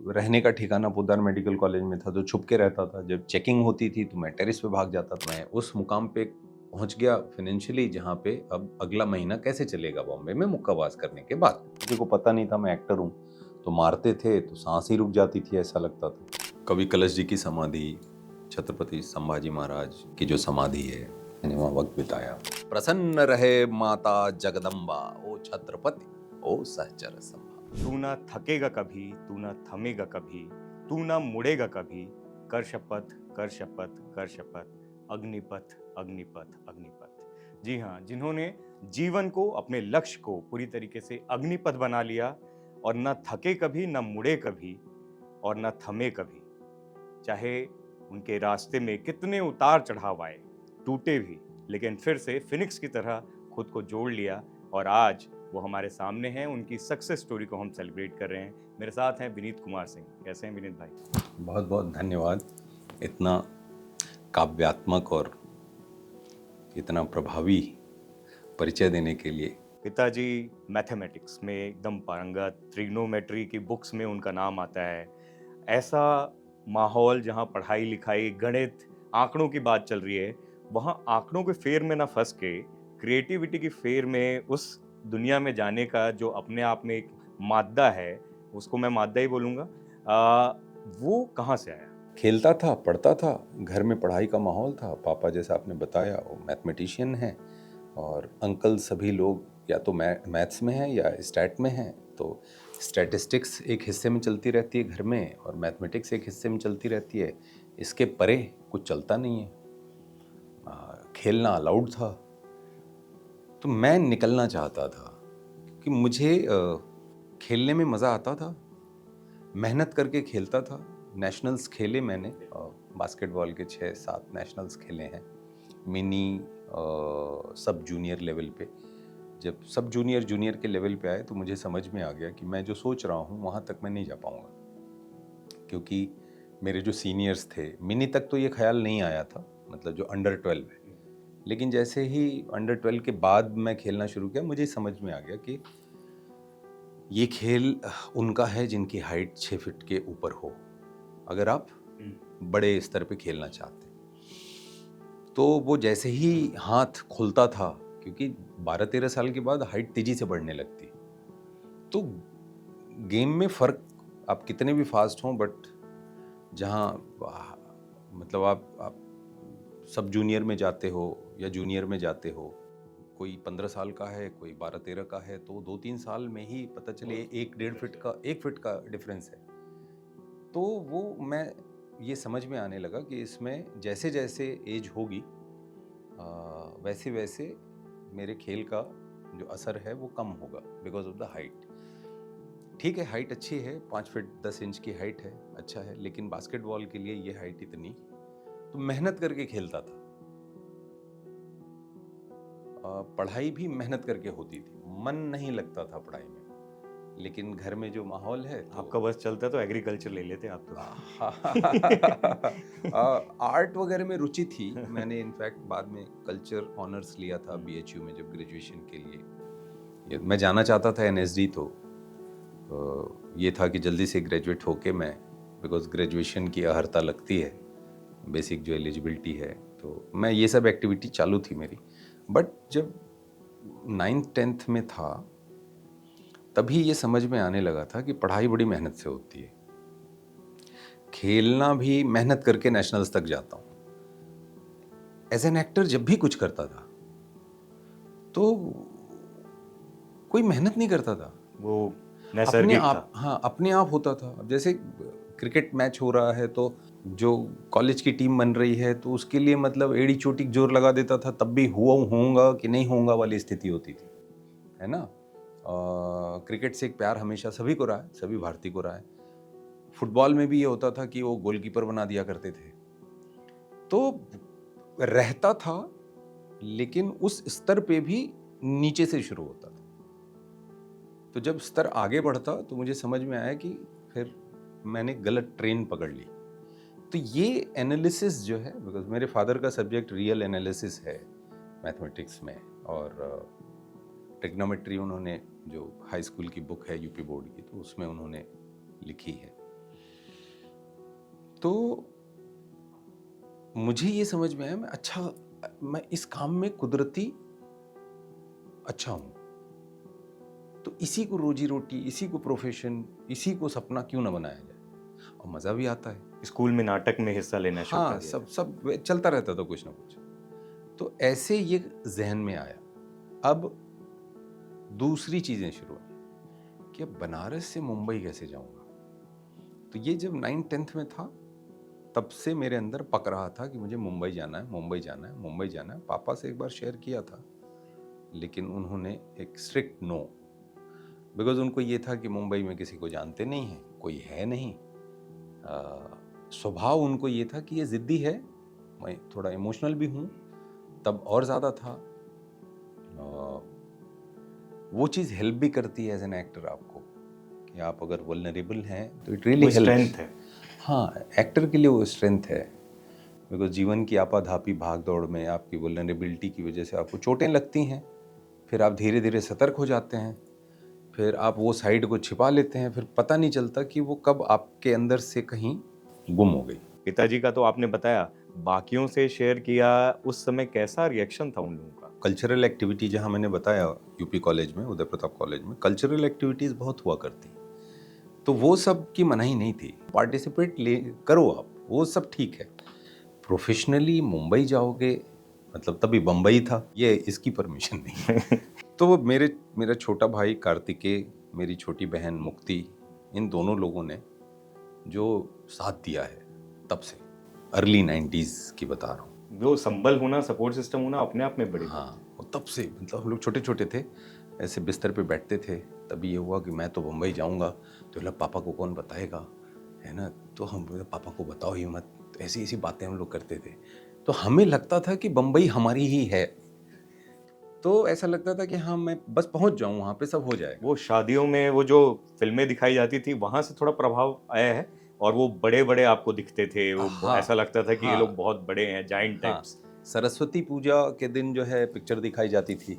रहने का ठिकाना पोद्दार मेडिकल कॉलेज में था तो छुप के रहता था। जब चेकिंग होती थी तो मैं टेरेस पे भाग जाता था। मैं उस मुकाम पे पहुंच गया फाइनेंशियली जहाँ पे अब अगला महीना कैसे चलेगा बॉम्बे में मुक्काबाज करने के बाद। किसी को पता नहीं था मैं एक्टर हूँ, तो मारते थे तो सांस ही रुक जाती थी, ऐसा लगता था। कवि कलश जी की समाधि, छत्रपति संभाजी महाराज की जो समाधि है, मैंने वहाँ वक्त बिताया। प्रसन्न रहे माता जगदम्बा, ओ छत्रपति ओ सहचर संभा। तू ना थकेगा कभी, तू ना थमेगा कभी, तू ना मुड़ेगा कभी, कर शपथ कर शपथ कर शपथ, अग्निपथ अग्निपथ अग्निपथ। जी हाँ, जिन्होंने जीवन को, अपने लक्ष्य को पूरी तरीके से अग्निपथ बना लिया और ना थके कभी, ना मुड़े कभी और ना थमे कभी। चाहे उनके रास्ते में कितने उतार चढ़ाव आए, टूटे भी, लेकिन फिर से फिनिक्स की तरह खुद को जोड़ लिया और आज वो हमारे सामने हैं। उनकी सक्सेस स्टोरी को हम सेलिब्रेट कर रहे हैं। मेरे साथ हैं विनीत कुमार सिंह। कैसे हैं विनीत भाई? बहुत बहुत धन्यवाद इतना काव्यात्मक और इतना प्रभावी परिचय देने के लिए। पिताजी मैथमेटिक्स में एकदम पारंगत, ट्रिग्नोमेट्री की बुक्स में उनका नाम आता है। ऐसा माहौल जहाँ पढ़ाई लिखाई, गणित, आंकड़ों की बात चल रही है, वहाँ आंकड़ों के फेर में ना फंस के क्रिएटिविटी की फेर में उस दुनिया में जाने का जो अपने आप में एक मादा है, उसको मैं मादा ही बोलूँगा, वो कहाँ से आया? खेलता था, पढ़ता था, घर में पढ़ाई का माहौल था। पापा जैसा आपने बताया वो मैथमेटिशियन हैं और अंकल सभी लोग या तो मैथ्स में हैं या स्टैट में हैं। तो स्टैटिस्टिक्स एक हिस्से में चलती रहती है घर में और मैथमेटिक्स एक हिस्से में चलती रहती है। इसके परे कुछ चलता नहीं है। खेलना अलाउड था तो मैं निकलना चाहता था कि मुझे खेलने में मज़ा आता था। मेहनत करके खेलता था। नेशनल्स खेले मैंने, बास्केटबॉल के 6-7 नेशनल्स खेले हैं। मिनी सब जूनियर लेवल पे। जब सब जूनियर जूनियर के लेवल पे आए तो मुझे समझ में आ गया कि मैं जो सोच रहा हूँ वहाँ तक मैं नहीं जा पाऊँगा, क्योंकि मेरे जो सीनियर्स थे, मिनी तक तो ये ख्याल नहीं आया था, मतलब जो अंडर 12 है। लेकिन जैसे ही अंडर 12 के बाद मैं खेलना शुरू किया, मुझे समझ में आ गया कि ये खेल उनका है जिनकी हाइट 6 फीट के ऊपर हो, अगर आप बड़े स्तर पे खेलना चाहते हैं। तो वो जैसे ही हाथ खुलता था, क्योंकि 12-13 साल के बाद हाइट तेजी से बढ़ने लगती है, तो गेम में फ़र्क, आप कितने भी फास्ट हों, बट जहाँ मतलब आप सब जूनियर में जाते हो या जूनियर में जाते हो, कोई 15 साल का है, कोई 12-13 का है, तो 2-3 साल में ही पता चले 1 फीट का डिफरेंस है। तो वो मैं ये समझ में आने लगा कि इसमें जैसे जैसे एज होगी वैसे वैसे मेरे खेल का जो असर है वो कम होगा, बिकॉज ऑफ द हाइट। ठीक है, हाइट अच्छी है, 5 फीट 10 इंच की हाइट है, अच्छा है, लेकिन बास्केटबॉल के लिए ये हाइट इतनी, तो मेहनत करके खेलता था। पढ़ाई भी मेहनत करके होती थी, मन नहीं लगता था पढ़ाई में, लेकिन घर में जो माहौल है तो आपका बस चलता तो एग्रीकल्चर ले लेते आप तो। आर्ट वगैरह में रुचि थी। मैंने इनफैक्ट बाद में कल्चर ऑनर्स लिया था बीएचयू में, जब ग्रेजुएशन के लिए मैं जाना चाहता था एनएसडी। तो ये था कि जल्दी से ग्रेजुएट होके मैं, बिकॉज ग्रेजुएशन की अहर्ता लगती है, बेसिक जो एलिजिबिलिटी है, तो मैं ये सब एक्टिविटी चालू थी मेरी। बट जब 9th-10th में था तभी ये समझ में आने लगा था कि पढ़ाई बड़ी मेहनत से होती है, खेलना भी मेहनत करके नेशनल्स तक जाता हूँ। एज एन एक्टर जब भी कुछ करता था तो कोई मेहनत नहीं करता था, वो अपने नैसर्गिक आप, था। हाँ अपने आप होता था। अब जैसे क्रिकेट मैच हो रहा है तो जो कॉलेज की टीम बन रही है तो उसके लिए मतलब एड़ी चोटी जोर लगा देता था, तब भी होऊंगा कि नहीं होऊंगा वाली स्थिति होती थी, है ना। क्रिकेट से एक प्यार हमेशा सभी को रहा है, सभी भारतीय को रहा है। फुटबॉल में भी ये होता था कि वो गोलकीपर बना दिया करते थे, तो रहता था, लेकिन उस स्तर पे भी नीचे से शुरू होता था। तो जब स्तर आगे बढ़ता तो मुझे समझ में आया कि फिर मैंने गलत ट्रेन पकड़ ली। तो ये एनालिसिस जो है, बिकॉज मेरे फादर का सब्जेक्ट रियल एनालिसिस है मैथमेटिक्स में, और ट्रिग्नोमेट्री उन्होंने, जो हाई स्कूल की बुक है यूपी बोर्ड की, तो उसमें उन्होंने लिखी है। तो मुझे ये समझ में आया मैं इस काम में कुदरती अच्छा हूँ, तो इसी को रोजी रोटी, इसी को प्रोफेशन, इसी को सपना क्यों ना बनाया जाए, और मज़ा भी आता है। स्कूल में नाटक में हिस्सा लेना शुरू हाँ, कर दिया सब सब चलता रहता था कुछ ना कुछ। तो ऐसे ये जहन में आया। अब दूसरी चीज़ें शुरू हुई कि अब बनारस से मुंबई कैसे जाऊँगा। तो ये जब 9th-10th में था, तब से मेरे अंदर पक रहा था कि मुझे मुंबई जाना है, मुंबई जाना है, मुंबई जाना है। पापा से एक बार शेयर किया था, लेकिन उन्होंने एक स्ट्रिक्ट नो, बिकॉज़ उनको ये था कि मुंबई में किसी को जानते नहीं हैं, कोई है नहीं। स्वभाव उनको ये था कि ये ज़िद्दी है, मैं थोड़ा इमोशनल भी हूँ, तब और ज़्यादा था। वो चीज़ हेल्प भी करती है एज एन एक्टर आपको, कि आप अगर वल्नरेबल हैं तो इट रियली वो हेल्प्स। स्ट्रेंथ है। हाँ, एक्टर के लिए वो स्ट्रेंथ है, बिकॉज जीवन की आपाधापी भाग दौड़ में आपकी वल्नरेबिलिटी की वजह से आपको चोटें लगती हैं, फिर आप धीरे धीरे सतर्क हो जाते हैं, फिर आप वो साइड को छिपा लेते हैं, फिर पता नहीं चलता कि वो कब आपके अंदर से कहीं गुम हो गई। पिताजी का तो आपने बताया, बाकियों से शेयर किया, उस समय कैसा रिएक्शन था उन लोगों का? कल्चरल एक्टिविटी, जहाँ मैंने बताया यूपी कॉलेज में, उदय प्रताप कॉलेज में कल्चरल एक्टिविटीज़ बहुत हुआ करती, तो वो सब की मनाही नहीं थी। पार्टिसिपेट ले करो आप, वो सब ठीक है। प्रोफेशनली मुंबई जाओगे, मतलब तभी बम्बई था, ये इसकी परमिशन नहीं। तो वो मेरा छोटा भाई कार्तिकेय, मेरी छोटी बहन मुक्ति, इन दोनों लोगों ने जो साथ दिया है तब से, अर्ली 90s की बता रहा हूँ। वो संबल होना, सपोर्ट सिस्टम होना अपने आप में बड़ी बात हाँ, और तब से मतलब हम लोग छोटे छोटे थे, ऐसे बिस्तर पे बैठते थे, तभी ये हुआ कि मैं तो बम्बई जाऊंगा, तो बोला पापा को कौन बताएगा, है ना, तो हम बोले पापा को बताओ ही मत। तो ऐसी ऐसी बातें हम लोग करते थे, तो हमें लगता था कि बम्बई हमारी ही है, तो ऐसा लगता था कि हाँ मैं बस पहुंच जाऊं वहाँ पे, सब हो जाएगा। वो शादियों में वो जो फिल्में दिखाई जाती थी, वहां से थोड़ा प्रभाव आया है, और वो बड़े बड़े आपको दिखते थे, वो हाँ, ऐसा लगता था कि ये हाँ, लोग बहुत बड़े हैं, जाइंट हाँ, टाइप्स। सरस्वती पूजा के दिन जो है पिक्चर दिखाई जाती थी,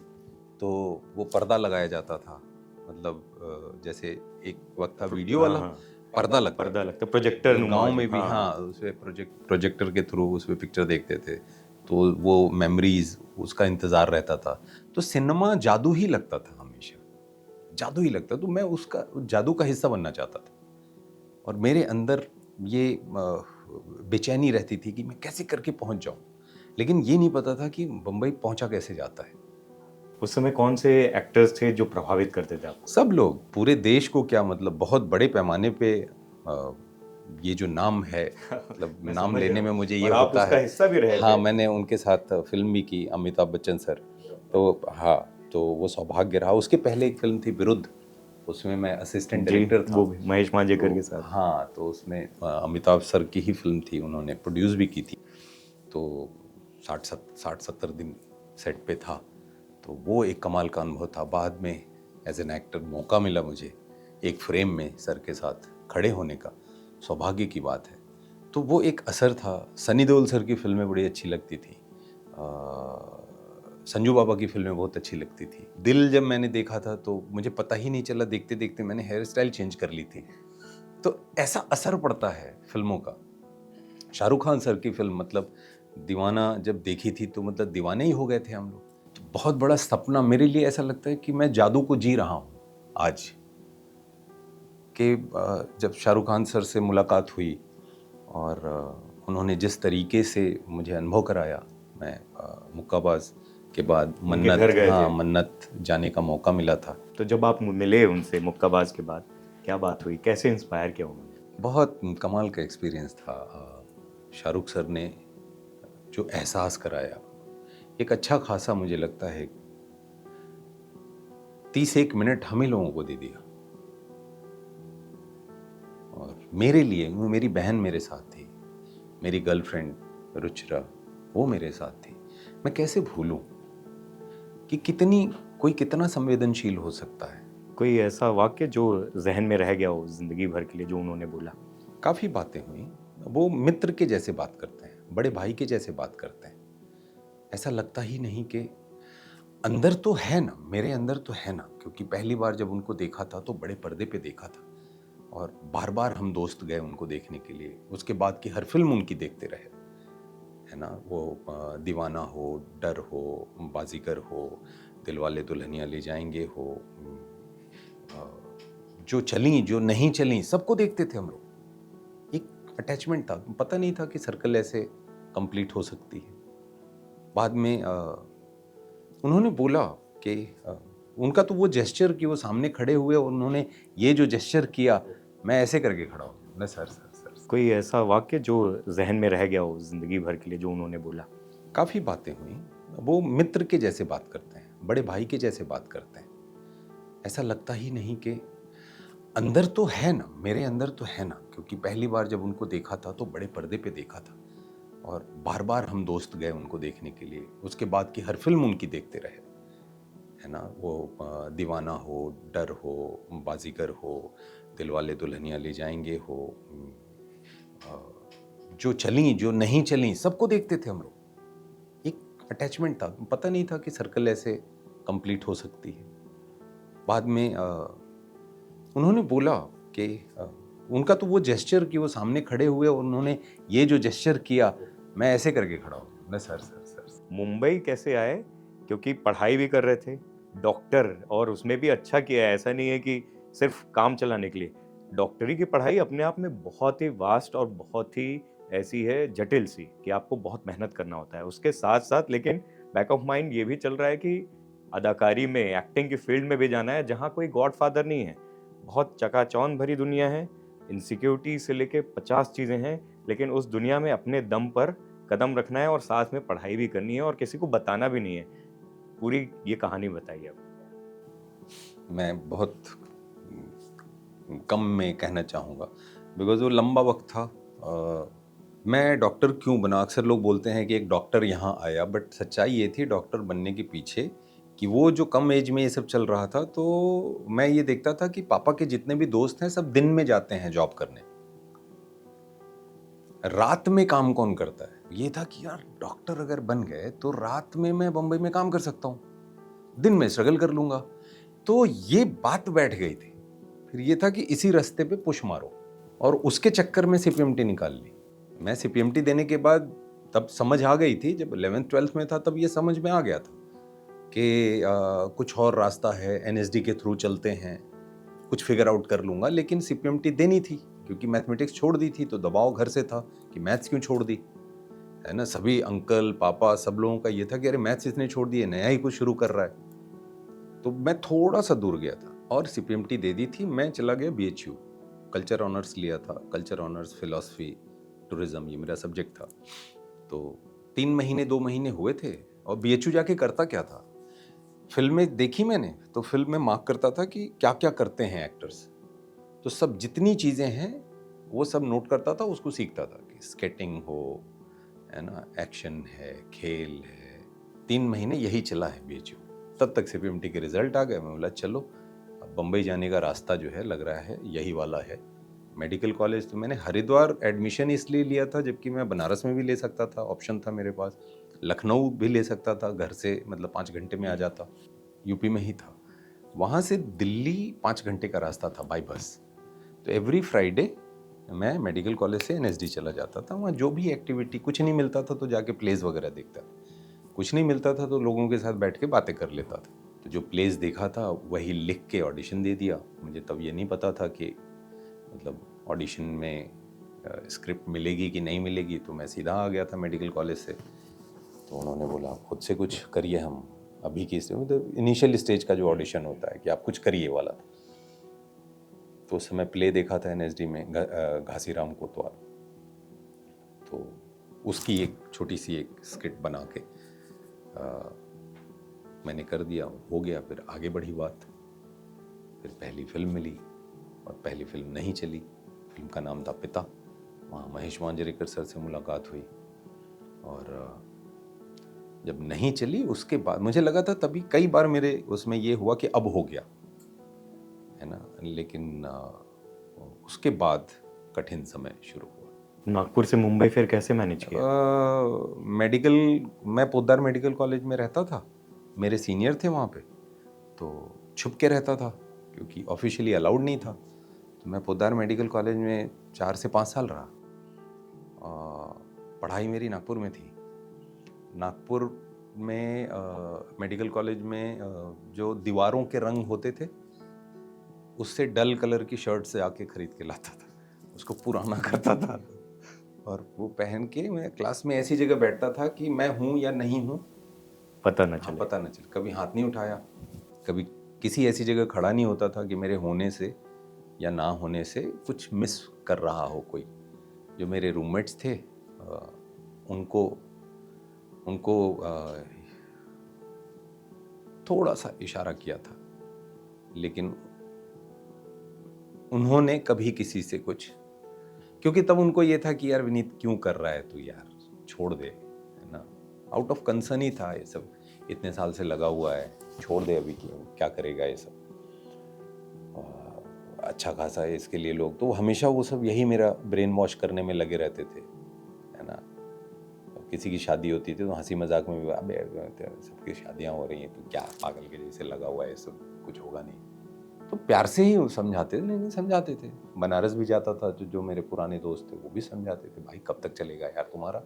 तो वो पर्दा लगाया जाता था, मतलब जैसे एक वक्त था वीडियो वाला, हाँ, पर्दा लगता पर्दा था। लगता, प्रोजेक्टर नुमा गांव जो, में भी हाँ, उसपे प्रोजेक्टर के थ्रू उसपे पिक्चर देखते थे, तो वो मेमोरीज, उसका इंतजार रहता था। तो सिनेमा जादू ही लगता था, हमेशा जादू ही लगता, तो मैं उसका जादू का हिस्सा बनना चाहता था, और मेरे अंदर ये बेचैनी रहती थी कि मैं कैसे करके पहुंच जाऊं, लेकिन ये नहीं पता था कि बम्बई पहुंचा कैसे जाता है। उस समय कौन से एक्टर्स थे जो प्रभावित करते थे आपको? सब लोग, पूरे देश को क्या, मतलब बहुत बड़े पैमाने पे ये जो नाम है, मतलब मैं नाम समझ लेने रहा में हूँ। मुझे ये और आप होता उसका है। हिस्सा भी रहे हाँ, थे। मैंने उनके साथ फिल्म भी की, अमिताभ बच्चन सर, तो हाँ, तो वो सौभाग्य रहा। उसके पहले एक फिल्म थी विरुद्ध, उसमें मैं असिस्टेंट जी, डायरेक्टर था। वो भी महेश मांजरेकर के तो साथ। हाँ, तो उसमें अमिताभ सर की ही फिल्म थी, उन्होंने प्रोड्यूस भी की थी, तो 60-70 दिन सेट पे था, तो वो एक कमाल का अनुभव था। बाद में एज एन एक्टर मौका मिला मुझे एक फ्रेम में सर के साथ खड़े होने का, सौभाग्य की बात है। तो वो एक असर था। सनी देओल सर की फिल्में बड़ी अच्छी लगती थी, संजू बाबा की फिल्में बहुत अच्छी लगती थी। दिल जब मैंने देखा था तो मुझे पता ही नहीं चला, देखते देखते मैंने हेयर स्टाइल चेंज कर ली थी। तो ऐसा असर पड़ता है फिल्मों का। शाहरुख खान सर की फिल्म, मतलब दीवाना जब देखी थी तो मतलब दीवाने ही हो गए थे हम लोग। तो बहुत बड़ा सपना मेरे लिए, ऐसा लगता है कि मैं जादू को जी रहा हूँ आज, कि जब शाहरुख खान सर से मुलाकात हुई और उन्होंने जिस तरीके से मुझे अनुभव कराया, मैं मुक्काबाज के बाद उनके घर गए थे। मन्नत जाने का मौका मिला था। तो जब आप मिले उनसे मुक्काबाज के बाद, क्या बात हुई, कैसे इंस्पायर किया उन्होंने? बहुत कमाल का एक्सपीरियंस था। शाहरुख सर ने जो एहसास कराया, एक अच्छा खासा, मुझे लगता है 31 मिनट हम ही लोगों को दे दिया, और मेरे लिए, मेरी बहन मेरे साथ थी, मेरी गर्लफ्रेंड रुचिरा वो मेरे साथ थी। मैं कैसे भूलूं कि कोई कितना संवेदनशील हो सकता है। कोई ऐसा वाक्य जो जहन में रह गया हो जिंदगी भर के लिए, जो उन्होंने बोला? काफ़ी बातें हुई, वो मित्र के जैसे बात करते हैं, बड़े भाई के जैसे बात करते हैं। ऐसा लगता ही नहीं कि अंदर तो है ना, मेरे अंदर तो है ना, क्योंकि पहली बार जब उनको देखा था तो बड़े पर्दे पे देखा था, और बार बार हम दोस्त गए उनको देखने के लिए। उसके बाद की हर फिल्म उनकी देखते रहे, है ना। वो दीवाना हो, डर हो, बाजीगर हो, दिलवाले दुल्हनिया ले जाएंगे हो, जो चली जो नहीं चली सबको देखते थे हम लोग। एक अटैचमेंट था, पता नहीं था कि सर्कल ऐसे कंप्लीट हो सकती है। बाद में उन्होंने बोला कि उनका तो वो जेस्चर कि वो सामने खड़े हुए और उन्होंने ये जो जेस्चर किया, मैं ऐसे करके खड़ा हो गया, मैं सर सर सर सर। कोई ऐसा वाक्य जो जहन में रह गया हो जिंदगी भर के लिए, जो उन्होंने बोला? काफ़ी बातें हुई। वो मित्र के जैसे बात करते हैं, बड़े भाई के जैसे बात करते हैं। ऐसा लगता ही नहीं कि अंदर तो है ना, मेरे अंदर तो है ना, क्योंकि पहली बार जब उनको देखा था तो बड़े पर्दे पे देखा था और बार बार हम दोस्त गए उनको देखने के लिए। उसके बाद की हर फिल्म उनकी देखते रहे, है ना। वो दीवाना हो, डर हो, बाजीगर हो, दिलवाले दुल्हनिया ले जाएंगे हो, जो चली जो नहीं चली सबको देखते थे हम लोग। एक अटैचमेंट था, पता नहीं था कि सर्कल ऐसे कंप्लीट हो सकती है। बाद में उन्होंने बोला कि उनका तो वो जेस्चर कि वो सामने खड़े हुए और उन्होंने ये जो जेस्चर किया, मैं ऐसे करके खड़ा हो गया, मैं sir sir sir sir. Mumbai कैसे आए? क्योंकि पढ़ाई भी कर रहे थे, डॉक्टर, और उसमें भी अच्छा किया है। ऐसा नहीं है कि सिर्फ काम चलाने के लिए। डॉक्टरी की पढ़ाई अपने आप में बहुत ही वास्ट और बहुत ही ऐसी है जटिल सी कि आपको बहुत मेहनत करना होता है। उसके साथ साथ लेकिन बैक ऑफ माइंड ये भी चल रहा है कि अदाकारी में, एक्टिंग की फील्ड में भी जाना है, जहाँ कोई गॉडफादर नहीं है। बहुत चकाचौंध भरी दुनिया है, इनसिक्योरिटी से लेके 50 चीज़ें हैं, लेकिन उस दुनिया में अपने दम पर कदम रखना है और साथ में पढ़ाई भी करनी है और किसी को बताना भी नहीं है। पूरी ये कहानी बताइए अब। मैं बहुत कम में कहना चाहूँगा, बिकॉज वो लंबा वक्त था। मैं डॉक्टर क्यों बना, अक्सर लोग बोलते हैं कि एक डॉक्टर यहाँ आया, बट सच्चाई ये थी डॉक्टर बनने के पीछे कि वो जो कम एज में ये सब चल रहा था, तो मैं ये देखता था कि पापा के जितने भी दोस्त हैं सब दिन में जाते हैं जॉब करने, रात में काम कौन करता है। ये था कि यार डॉक्टर अगर बन गए तो रात में मैं बम्बई में काम कर सकता हूँ, दिन में स्ट्रगल कर लूंगा। तो ये बात बैठ गई थी। फिर ये था कि इसी रास्ते पे पुश मारो, और उसके चक्कर में सीपीएमटी निकाल ली। मैं सीपीएमटी देने के बाद तब समझ आ गई थी, जब 11th 12th में था तब ये समझ में आ गया था कि कुछ और रास्ता है, एनएसडी के थ्रू चलते हैं, कुछ फिगर आउट कर लूंगा। लेकिन सीपीएमटी देनी थी क्योंकि मैथमेटिक्स छोड़ दी थी, तो दबाव घर से था कि मैथ्स क्यों छोड़ दी, है ना। सभी अंकल पापा सब लोगों का ये था कि अरे मैथ्स इसने छोड़ दिए, नया ही कुछ शुरू कर रहा है। तो मैं थोड़ा सा दूर गया था और सीपीएमटी दे दी थी। मैं चला गया बीएचयू, कल्चर ऑनर्स लिया था, कल्चर ऑनर्स, फिलॉसफी, टूरिज्म, ये मेरा सब्जेक्ट था। तो 3 महीने 2 महीने हुए थे। और बीएचयू जाके करता क्या था, फिल्में देखी मैंने, तो फिल्म में मार्क करता था कि क्या क्या करते हैं एक्टर्स। तो सब जितनी चीज़ें हैं वो सब नोट करता था, उसको सीखता था कि स्केटिंग हो, है ना, एक्शन है, खेल है। 3 महीने यही चला है बीएचयू। तब तक सीपीएमटी के रिजल्ट आ गए। मैं बोला चलो अब बम्बई जाने का रास्ता जो है लग रहा है यही वाला है। मेडिकल कॉलेज तो मैंने हरिद्वार एडमिशन इसलिए लिया था जबकि मैं बनारस में भी ले सकता था, ऑप्शन था मेरे पास। लखनऊ भी ले सकता था, घर से मतलब 5 घंटे में आ जाता, यूपी में ही था। वहाँ से दिल्ली 5 घंटे का रास्ता था बाई बस। तो एवरी फ्राइडे मैं मेडिकल कॉलेज से एनएसडी चला जाता था। वहाँ जो भी एक्टिविटी, कुछ नहीं मिलता था तो जाके प्लेस वगैरह देखता था, कुछ नहीं मिलता था तो लोगों के साथ बैठ के बातें कर लेता था। तो जो प्लेस देखा था वही लिख के ऑडिशन दे दिया। मुझे तब ये नहीं पता था कि मतलब ऑडिशन में स्क्रिप्ट मिलेगी कि नहीं मिलेगी, तो मैं सीधा आ गया था मेडिकल कॉलेज से। तो उन्होंने बोला खुद से कुछ करिए, हम अभी की मतलब इनिशियल स्टेज का जो ऑडिशन होता है कि आप कुछ करिए वाला था। तो उस समय प्ले देखा था एनएसडी में, घासीराम कोतवाल। तो उसकी एक छोटी सी एक स्किट बना के मैंने कर दिया, हो गया। फिर आगे बढ़ी बात, फिर पहली फिल्म मिली और पहली फिल्म नहीं चली। फिल्म का नाम था पिता। वहाँ महेश मांजरेकर सर से मुलाकात हुई और जब नहीं चली उसके बाद मुझे लगा था, तभी कई बार मेरे उसमें ये हुआ कि अब हो गया, है ना। लेकिन उसके बाद कठिन समय शुरू हुआ। नागपुर से मुंबई फिर कैसे मैनेज किया? मेडिकल, मैं पोद्दार मेडिकल कॉलेज में रहता था, मेरे सीनियर थे वहाँ पे, तो छुप के रहता था क्योंकि ऑफिशियली अलाउड नहीं था। तो मैं पोद्दार मेडिकल कॉलेज में 4 से 5 साल रहा। पढ़ाई मेरी नागपुर में थी। नागपुर में मेडिकल कॉलेज में जो दीवारों के रंग होते थे उससे डल कलर की शर्ट से आके खरीद के लाता था, उसको पुराना करता था और वो पहन के मैं क्लास में ऐसी जगह बैठता था कि मैं हूँ या नहीं हूँ पता न हाँ, चले। पता न चले। कभी हाथ नहीं उठाया, कभी किसी ऐसी जगह खड़ा नहीं होता था कि मेरे होने से या ना होने से कुछ मिस कर रहा हो कोई। जो मेरे रूममेट्स थे उनको थोड़ा सा इशारा किया था, लेकिन उन्होंने कभी किसी से कुछ, क्योंकि तब उनको ये था कि यार विनीत क्यों कर रहा है तू, यार छोड़ दे, है ना। आउट ऑफ कंसर्न ही था ये सब, इतने साल से लगा हुआ है, छोड़ दे अभी, क्यों क्या करेगा ये सब, अच्छा खासा है इसके लिए लोग। तो हमेशा वो सब यही मेरा ब्रेन वॉश करने में लगे रहते थे, है ना। किसी की शादी होती थी तो हंसी मजाक में भी अबे सबकी शादियां हो रही हैं तो क्या पागल के जैसे लगा हुआ है, सब कुछ होगा नहीं। तो प्यार से ही समझाते थे, नहीं समझाते थे। बनारस भी जाता था तो जो मेरे पुराने दोस्त थे वो भी समझाते थे, भाई कब तक चलेगा यार तुम्हारा,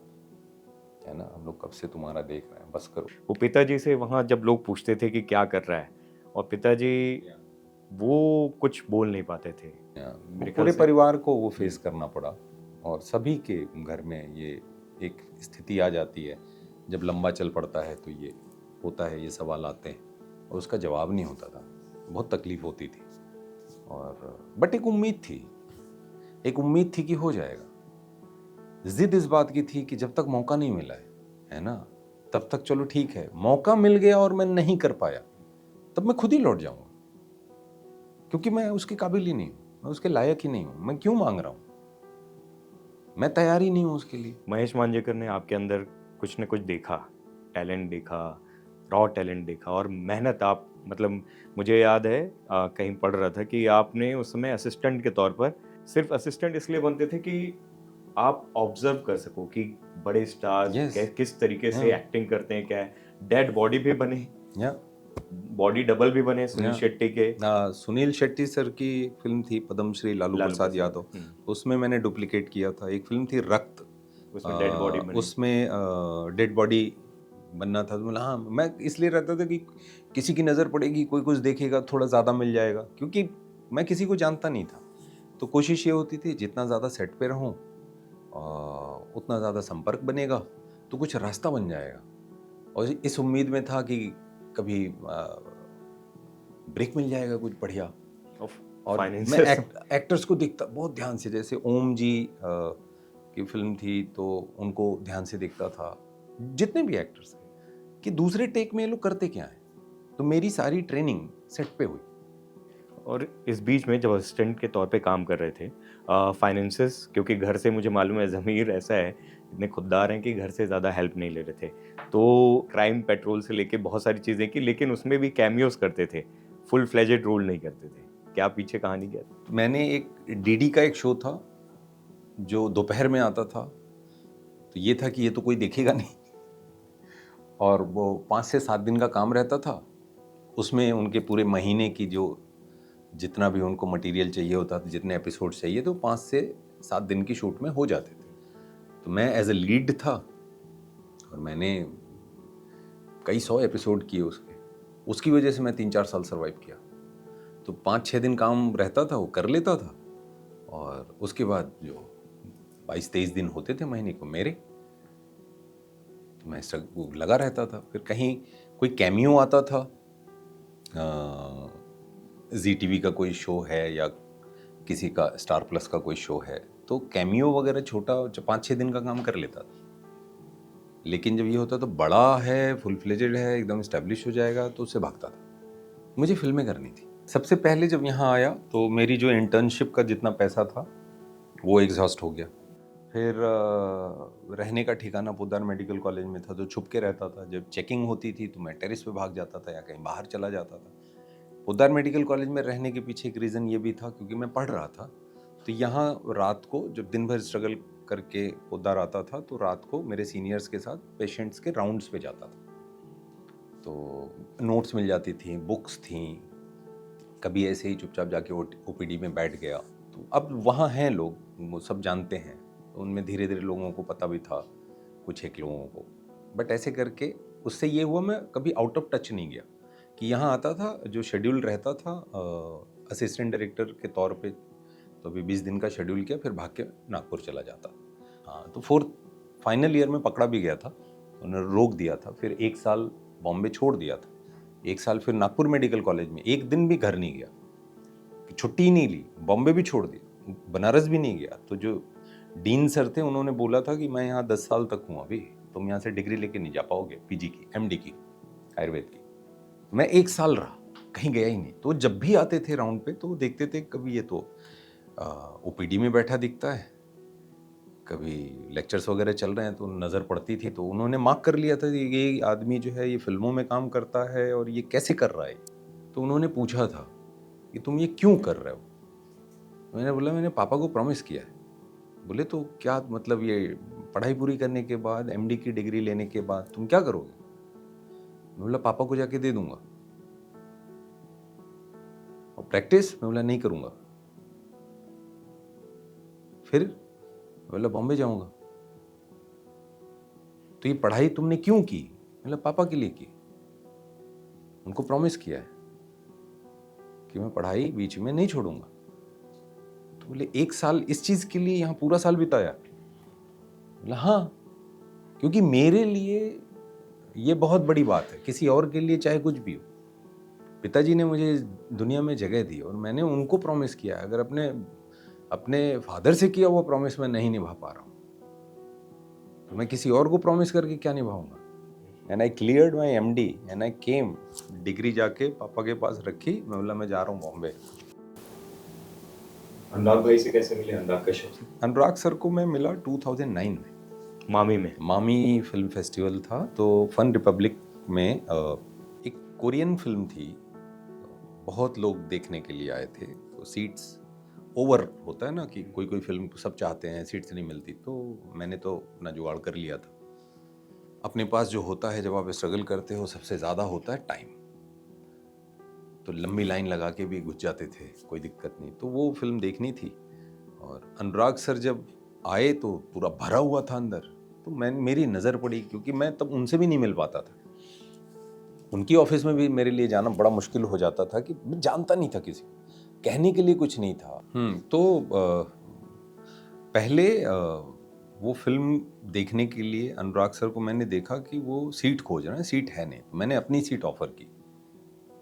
है ना, हम लोग कब से तुम्हारा देख रहे हैं, बस करो। वो पिताजी से वहाँ जब लोग पूछते थे कि क्या कर रहा है, और पिताजी वो कुछ बोल नहीं पाते थे। मेरे ख्याल पूरे से परिवार को वो फेस करना पड़ा और सभी के घर में ये एक स्थिति आ जाती है जब लंबा चल पड़ता है तो ये होता है, ये सवाल आते हैं और उसका जवाब नहीं होता था, बहुत तकलीफ होती थी। और बट एक उम्मीद थी कि हो जाएगा। जिद इस बात की थी कि जब तक मौका नहीं मिला है ना, तब तक चलो ठीक है। मौका मिल गया और मैं नहीं कर पाया तब मैं खुद ही लौट जाऊंगा, क्योंकि मैं उसके काबिल ही नहीं हूं, मैं उसके लायक ही नहीं हूं। मैं क्यों मांग रहा हूं, मैं तैयार ही नहीं हूं उसके लिए। महेश मांजरेकर ने आपके अंदर कुछ न कुछ देखा, टैलेंट देखा, रॉ टैलेंट देखा और मेहनत। आप मतलब मुझे याद है कहीं पढ़ रहा था कि आपने उस समय असिस्टेंट के तौर पर, सिर्फ असिस्टेंट इसलिए बनते थे कि आप ऑब्जर्व कर सको कि बड़े स्टार्स Yes. किस तरीके से Yeah. एक्टिंग करते हैं, क्या है। डेड बॉडी भी बने, या बॉडी डबल भी बने सुनील Yeah. शेट्टी के। सुनील शेट्टी सर की फिल्म थी पद्मश्री लालू प्रसाद यादव, उसमें मैंने डुप्लीकेट किया था। एक फिल्म थी रक्त, उसमें डेड बॉडी बनी। उसमें डेड बॉडी बनना था। तो बोला हाँ, मैं इसलिए रहता था कि किसी की नज़र पड़ेगी, कोई कुछ देखेगा, थोड़ा ज़्यादा मिल जाएगा, क्योंकि मैं किसी को जानता नहीं था। तो कोशिश ये होती थी जितना ज़्यादा सेट पे रहूँ उतना ज़्यादा संपर्क बनेगा तो कुछ रास्ता बन जाएगा। और इस उम्मीद में था कि कभी ब्रेक मिल जाएगा कुछ बढ़िया। और मैं एक्टर्स को देखता बहुत ध्यान से, जैसे ओम जी की फिल्म थी तो उनको ध्यान से देखता था, जितने भी एक्टर्स थे, कि दूसरे टेक में ये लोग करते क्या हैं। तो मेरी सारी ट्रेनिंग सेट पे हुई। और इस बीच में जब असिस्टेंट के तौर पे काम कर रहे थे, फाइनेंसेस, क्योंकि घर से मुझे मालूम है ज़मीर ऐसा है, इतने खुददार हैं कि घर से ज़्यादा हेल्प नहीं ले रहे थे, तो क्राइम पेट्रोल से लेके बहुत सारी चीज़ें की, लेकिन उसमें भी कैमियोस करते थे, फुल फ्लेजेड रोल नहीं करते थे। क्या पीछे कहानी क्या थी? मैंने एक डीडी का एक शो था जो दोपहर में आता था, तो ये था कि ये तो कोई देखेगा नहीं, और वो 5 से 7 दिन का काम रहता था। उसमें उनके पूरे महीने की जो जितना भी उनको मटेरियल चाहिए होता था, जितने एपिसोड चाहिए, तो 5 से 7 दिन की शूट में हो जाते थे। तो मैं एज ए लीड था और मैंने कई 100 एपिसोड किए उसकी वजह से मैं 3-4 साल सर्वाइव किया। तो 5-6 दिन काम रहता था, वो कर लेता था, और उसके बाद जो 22-23 दिन होते थे महीने को मेरे, तो मैं वो लगा रहता था। फिर कहीं कोई कैमियो आता था, ZTV का कोई शो है या किसी का स्टार प्लस का कोई शो है, तो कैमियो वगैरह छोटा 5-6 दिन का काम कर लेता था। लेकिन जब ये होता तो बड़ा है, फुल फ्लेजेड है, एकदम स्टैब्लिश हो जाएगा, तो उससे भागता था। मुझे फिल्में करनी थी। सबसे पहले जब यहाँ आया तो मेरी जो इंटर्नशिप का जितना पैसा था वो एग्जॉस्ट हो गया। फिर रहने का ठिकाना पोद्दार मेडिकल कॉलेज में था, तो छुप के रहता था। जब चेकिंग होती थी तो मैं टेरेस पे भाग जाता था या कहीं बाहर चला जाता था। पोद्दार मेडिकल कॉलेज में रहने के पीछे एक रीज़न ये भी था क्योंकि मैं पढ़ रहा था, तो यहाँ रात को जब दिन भर स्ट्रगल करके पोद्दार आता था तो रात को मेरे सीनियर्स के साथ पेशेंट्स के राउंड्स पे जाता था। तो नोट्स मिल जाती थी, बुक्स थी, कभी ऐसे ही चुपचाप जाके OPD में बैठ गया तो अब वहाँ हैं लोग, वो सब जानते हैं, तो उनमें धीरे धीरे लोगों को पता भी था, कुछ एक लोगों को। बट ऐसे करके उससे ये हुआ, मैं कभी आउट ऑफ टच नहीं गया कि यहाँ आता था, जो शेड्यूल रहता था असिस्टेंट डायरेक्टर के तौर पे, तो अभी 20 दिन का शेड्यूल किया, फिर भाग के नागपुर चला जाता। हाँ, तो फोर्थ फाइनल ईयर में पकड़ा भी गया था, उन्होंने रोक दिया था, फिर 1 साल बॉम्बे छोड़ दिया था, 1 साल फिर नागपुर मेडिकल कॉलेज में, एक दिन भी घर नहीं गया, छुट्टी ही नहीं ली, बॉम्बे भी छोड़ दी, बनारस भी नहीं गया। तो जो डीन सर थे उन्होंने बोला था कि मैं यहाँ 10 साल तक हूँ, अभी तुम यहाँ से डिग्री लेके नहीं जा पाओगे, पीजी की, एमडी की, आयुर्वेद की। मैं 1 साल रहा, कहीं गया ही नहीं। तो जब भी आते थे राउंड पे तो देखते थे, कभी ये तो ओपीडी में बैठा दिखता है, कभी लेक्चर्स वगैरह चल रहे हैं तो नज़र पड़ती थी, तो उन्होंने मार्क कर लिया था कि ये आदमी जो है ये फिल्मों में काम करता है और ये कैसे कर रहा है। तो उन्होंने पूछा था कि तुम ये क्यों कर रहे हो? मैंने बोला मैंने पापा को प्रॉमिस किया है। बोले तो क्या मतलब, ये पढ़ाई पूरी करने के बाद, एमडी की डिग्री लेने के बाद तुम क्या करोगे? मैं बोला पापा को जाके दे दूंगा। और प्रैक्टिस? मैं बोला नहीं करूंगा। फिर बोला बॉम्बे जाऊंगा। तो ये पढ़ाई तुमने क्यों की? बोला पापा के लिए की, उनको प्रॉमिस किया है कि मैं पढ़ाई बीच में नहीं छोड़ूंगा। तो बोले 1 साल इस चीज के लिए यहाँ पूरा साल बिताया? बोला हाँ, क्योंकि मेरे लिए ये बहुत बड़ी बात है, किसी और के लिए चाहे कुछ भी हो। पिताजी ने मुझे दुनिया में जगह दी और मैंने उनको प्रॉमिस किया, अगर अपने फादर से किया हुआ प्रॉमिस मैं नहीं निभा पा रहा हूँ, तो मैं किसी और को प्रॉमिस करके क्या निभाऊंगा। And I cleared my MD and I came, degree जाके पापा के पास रखी, मैं बोला मैं जा रहा हूँ बॉम्बे। अनुराग भाई से कैसे मिले? अनुराग कश्यप से? अनुराग सर को मैं मिला 2009 में, मामी फिल्म फेस्टिवल था, तो फन रिपब्लिक में एक कोरियन फिल्म थी, बहुत लोग देखने के लिए आए थे, तो सीट्स ओवर होता है ना कि कोई फिल्म सब चाहते हैं, सीट्स नहीं मिलती, तो मैंने तो अपना जुगाड़ कर लिया था। अपने पास जो होता है जब आप स्ट्रगल करते हो, सबसे ज़्यादा होता है टाइम, तो लंबी लाइन लगा के भी घुस जाते थे, कोई दिक्कत नहीं। तो वो फिल्म देखनी थी और अनुराग सर जब आए तो पूरा भरा हुआ था अंदर, तो मेरी नज़र पड़ी, क्योंकि मैं तब उनसे भी नहीं मिल पाता था, उनकी ऑफिस में भी मेरे लिए जाना बड़ा मुश्किल हो जाता था कि मैं जानता नहीं था किसी, कहने के लिए कुछ नहीं था। तो पहले वो फिल्म देखने के लिए अनुराग सर को मैंने देखा कि वो सीट खोज रहे हैं, सीट है नहीं, तो मैंने अपनी सीट ऑफर की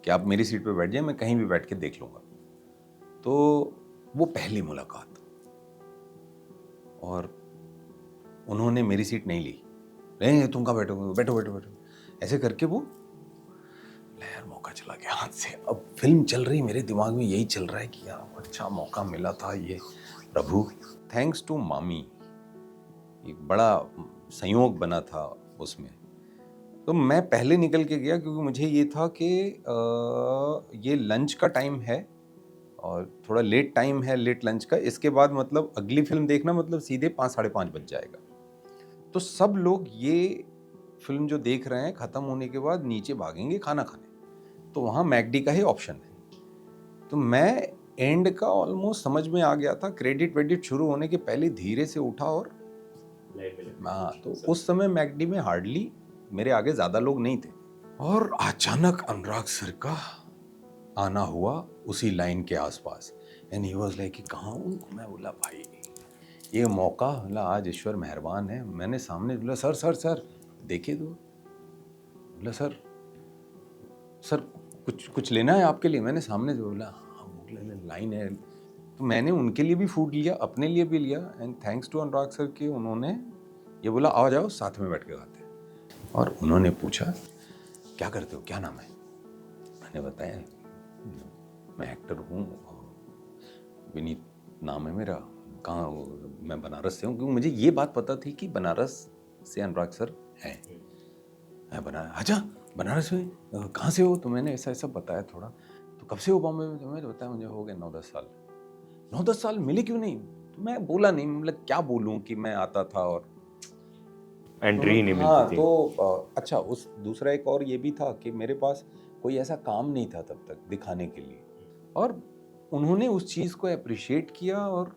कि आप मेरी सीट पे बैठ जाए, मैं कहीं भी बैठ के देख लूँगा। तो वो पहली मुलाकात, और उन्होंने मेरी सीट नहीं ली, नहीं तुम कहाँ बैठोगे, बैठो बैठो बैठो, ऐसे करके वो यार मौका चला गया हाथ से। अब फिल्म चल रही, मेरे दिमाग में यही चल रहा है कि यार अच्छा मौका मिला था ये, प्रभु थैंक्स टू मामी, एक बड़ा संयोग बना था उसमें। तो मैं पहले निकल के गया क्योंकि मुझे ये था कि ये लंच का टाइम है और थोड़ा लेट टाइम है, लेट लंच का, इसके बाद मतलब अगली फिल्म देखना मतलब सीधे 5 साढ़े 5 बज जाएगा। तो सब लोग ये फिल्म जो देख रहे हैं ख़त्म होने के बाद नीचे भागेंगे खाना खाने, तो वहाँ मैकडी का ही ऑप्शन है। तो मैं एंड का ऑलमोस्ट समझ में आ गया था, क्रेडिट वेडिट शुरू होने के पहले धीरे से उठा और हाँ, तो उस समय मैकडी में हार्डली मेरे आगे ज़्यादा लोग नहीं थे, और अचानक अनुराग सर का आना हुआ उसी लाइन के आसपास, एंड ही वाज लाइक कि कहाँ हूँ मैं? बोला भाई ये मौका, बोला आज ईश्वर मेहरबान है। मैंने सामने बोला सर सर सर देखिए तो, बोला सर सर कुछ लेना है आपके लिए? मैंने सामने से बोला हाँ भूख लगने लाइन है, तो मैंने उनके लिए भी फूड लिया, अपने लिए भी लिया, and thanks to Anurag sir कि उन्होंने ये बोला आ जाओ साथ में बैठ के खाते हैं। और उन्होंने पूछा क्या करते हो, क्या नाम है? मैंने बताया मैं एक्टर हूँ, विनीत नाम है मेरा, कहाँ, मैं बनारस से हूँ, क्योंकि मुझे ये बात पता थी कि बनारस से अनुराग सर हैं। मैं अच्छा बनारस में कहाँ से हो? तो मैंने ऐसा ऐसा बताया थोड़ा। तो कब से हो बॉम्बे में? तो मैंने बताया मुझे हो गए 9-10 साल। 9-10 साल मिले क्यों नहीं? तो मैं बोला नहीं, मतलब क्या बोलूँ कि मैं आता था और एंट्री नहीं मिलती हाँ, थी। तो अच्छा उस दूसरा एक और ये भी था कि मेरे पास कोई ऐसा काम नहीं था तब तक दिखाने के लिए, और उन्होंने उस चीज़ को अप्रिशिएट किया और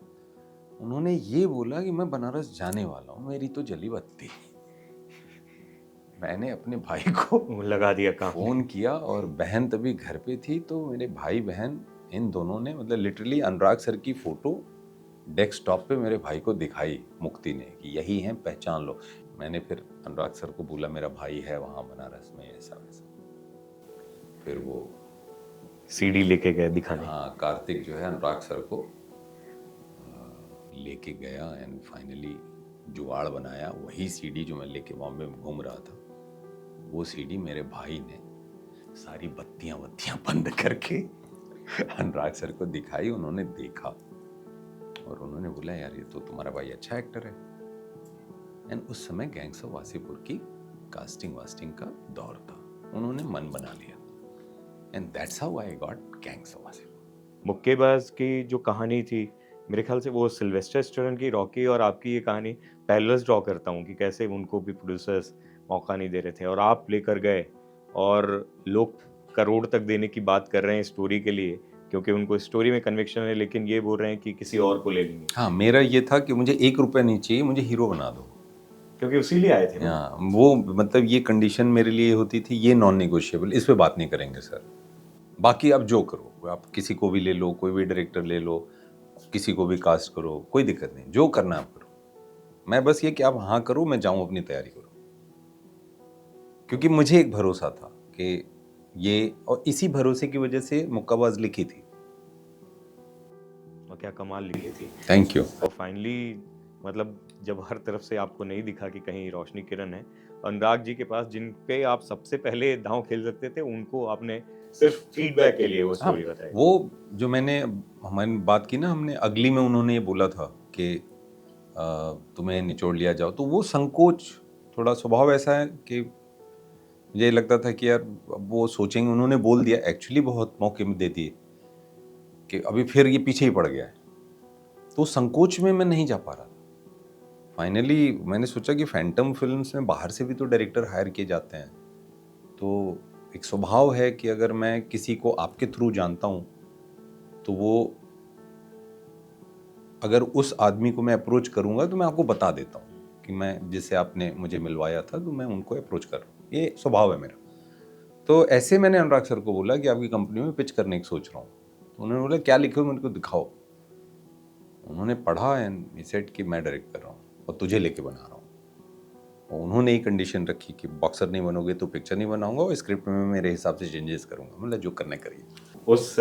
उन्होंने ये बोला कि मैं बनारस जाने वाला हूँ, मेरी तो जली बत्ती। मैंने अपने भाई को लगा दिया काम फ़ोन में। किया और बहन तभी घर पे थी, तो मेरे भाई बहन इन दोनों ने मतलब लिटरली अनुराग सर की फ़ोटो डेस्कटॉप पे मेरे भाई को दिखाई मुक्ति ने कि यही हैं, पहचान लो। मैंने फिर अनुराग सर को बोला मेरा भाई है वहाँ बनारस में, ऐसा वैसा। फिर वो सीडी लेके गए दिखाने। हाँ, कार्तिक जो है अनुराग सर को लेके गया एंड फाइनली जुगाड़ बनाया। वही सीडी जो मैं लेके बॉम्बे में घूम रहा था, वो सीडी मेरे भाई ने सारी बत्तियां बंद करके अनुराग सर को दिखाई। उन्होंने देखा और उन्होंने बोला यार ये तो तुम्हारा भाई अच्छा एक्टर है। एंड उस समय गैंग्स ऑफ वासेपुर की कास्टिंग वास्टिंग का दौर था। उन्होंने मन बना लिया and that's how I got gangs of Wasseypur. मुक्केबाज की जो कहानी थी, मेरे ख्याल से वो सिल्वेस्टर स्टैलोन की रॉकी और आपकी ये कहानी पैरेलल्स ड्रॉ करता हूँ कि कैसे उनको भी प्रोड्यूसर्स मौका नहीं दे रहे थे और आप लेकर गए और लोग करोड़ तक देने की बात कर रहे हैं स्टोरी के लिए क्योंकि उनको स्टोरी में कन्विक्शन है, लेकिन ये बोल रहे हैं कि किसी और को ले लेंगे। हाँ, मेरा ये था कि मुझे 1 रुपया नहीं चाहिए, मुझे हीरो बना दो। क्योंकि उसी लिए आए थे ना। हाँ, वो मतलब ये कंडीशन मेरे लिए होती थी, ये नॉन नेगोशिएबल, इस पे बात नहीं करेंगे सर। बाकी आप जो करो, आप किसी को भी ले लो, कोई भी डायरेक्टर ले लो, किसी को भी कास्ट करो, कोई दिक्कत नहीं, जो करना आप करो। मैं बस ये कि आप हाँ करो, मैं जाऊँ अपनी तैयारी करो। क्योंकि मुझे एक भरोसा था कि ये, और इसी भरोसे की वजह से मुक्काबाज लिखी थी। और क्या कमाल लिखी थी। Thank you. और फाइनली मतलब जब हर तरफ से आपको नहीं दिखा कि कहीं रोशनी किरण है, अनुराग जी के पास जिन पे आप सबसे पहले दांव खेल सकते थे, उनको आपने सिर्फ फीडबैक के लिए वो स्टोरी बताई। वो जो मैंने हमारी बात की ना, हमने अगली में उन्होंने ये बोला था कि तुम्हें निचोड़ लिया जाओ, तो वो संकोच थोड़ा स्वभाव ऐसा है कि मुझे लगता था कि यार अब वो सोचेंगे, उन्होंने बोल दिया, एक्चुअली बहुत मौके में दे दिए कि अभी फिर ये पीछे ही पड़ गया है, तो संकोच में मैं नहीं जा पा रहा था। फाइनली मैंने सोचा कि फैंटम फिल्म्स में बाहर से भी तो डायरेक्टर हायर किए जाते हैं, तो एक स्वभाव है कि अगर मैं किसी को आपके थ्रू जानता हूँ तो वो, अगर उस आदमी को मैं अप्रोच करूँगा तो मैं आपको बता देता हूँ कि मैं जिससे आपने मुझे मिलवाया था तो मैं उनको अप्रोच कर रहा हूँ, ये स्वभाव है मेरा। तो ऐसे मैंने अनुराग सर को बोला कि आपकी कंपनी में पिच करने की सोच रहा हूँ। तो उन्होंने बोला क्या लिखे हो, मेरे को दिखाओ। उन्होंने पढ़ा एंड ही सेड कि मैं डायरेक्ट कर रहा हूँ और तुझे लेके बना रहा हूँ। और उन्होंने एक कंडीशन रखी कि बॉक्सर नहीं बनोगे तो पिक्चर नहीं बनाऊंगा और स्क्रिप्ट में मेरे हिसाब से चेंजेस करूंगा, मतलब जो करना करिए। उस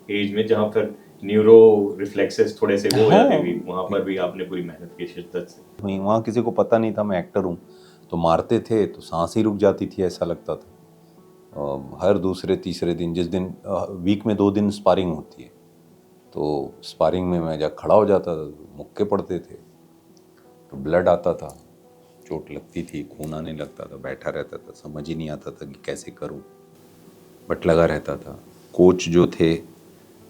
एज में जहाँ पर न्यूरो रिफ्लेक्सेस थोड़े से वो हो जाती थी, वहाँ पर भी आपने पूरी मेहनत की शिद्दत से। वहाँ किसी को पता नहीं था मैं एक्टर हूँ, तो मारते थे तो सांस ही रुक जाती थी, ऐसा लगता था। हर दूसरे तीसरे दिन, जिस दिन वीक में 2 दिन स्पारिंग होती है, तो स्पारिंग में मैं जब खड़ा हो जाता था तो मुक्के पड़ते थे, तो ब्लड आता था, चोट लगती थी, खून आने लगता था, बैठा रहता था, समझ ही नहीं आता था कि कैसे करूं, बट लगा रहता था। कोच जो थे